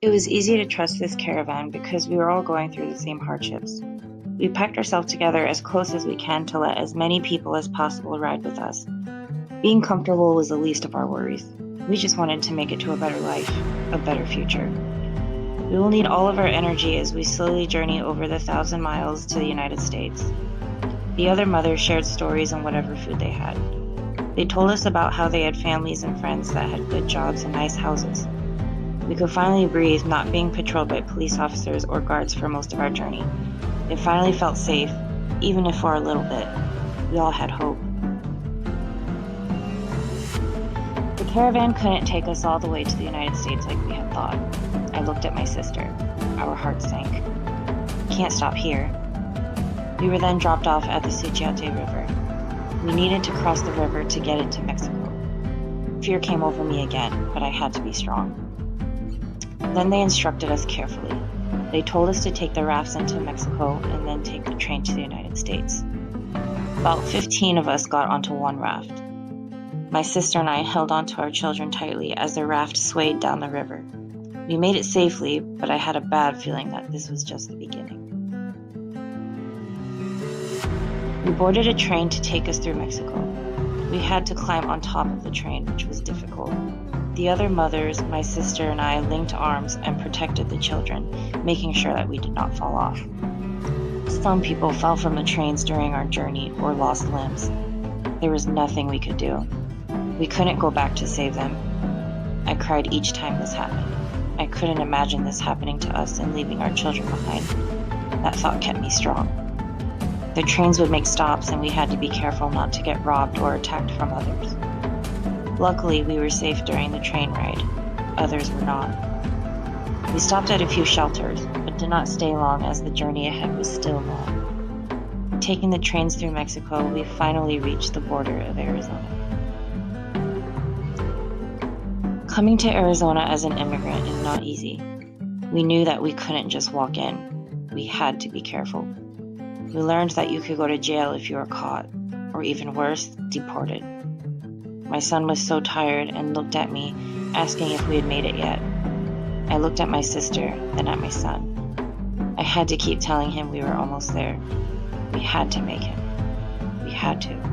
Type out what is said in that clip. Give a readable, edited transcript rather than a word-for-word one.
It was easy to trust this caravan because we were all going through the same hardships. We packed ourselves together as close as we can to let as many people as possible ride with us. Being comfortable was the least of our worries. We just wanted to make it to a better life, a better future. We will need all of our energy as we slowly journey over the 1,000 miles to the United States. The other mothers shared stories on whatever food they had. They told us about how they had families and friends that had good jobs and nice houses. We could finally breathe, not being patrolled by police officers or guards for most of our journey. It finally felt safe, even if for a little bit. We all had hope. The caravan couldn't take us all the way to the United States like we had thought. I looked at my sister. Our hearts sank. Can't stop here. We were then dropped off at the Suchiate River. We needed to cross the river to get into Mexico. Fear came over me again, but I had to be strong. Then they instructed us carefully. They told us to take the rafts into Mexico and then take the train to the United States. About 15 of us got onto one raft. My sister and I held onto our children tightly as the raft swayed down the river. We made it safely, but I had a bad feeling that this was just the beginning. We boarded a train to take us through Mexico. We had to climb on top of the train, which was difficult. The other mothers, my sister, and I linked arms and protected the children, making sure that we did not fall off. Some people fell from the trains during our journey or lost limbs. There was nothing we could do. We couldn't go back to save them. I cried each time this happened. I couldn't imagine this happening to us and leaving our children behind. That thought kept me strong. The trains would make stops and we had to be careful not to get robbed or attacked from others. Luckily, we were safe during the train ride. Others were not. We stopped at a few shelters, but did not stay long as the journey ahead was still long. Taking the trains through Mexico, we finally reached the border of Arizona. Coming to Arizona as an immigrant is not easy. We knew that we couldn't just walk in. We had to be careful. We learned that you could go to jail if you were caught, or even worse, deported. My son was so tired and looked at me, asking if we had made it yet. I looked at my sister, then at my son. I had to keep telling him we were almost there. We had to make it. We had to.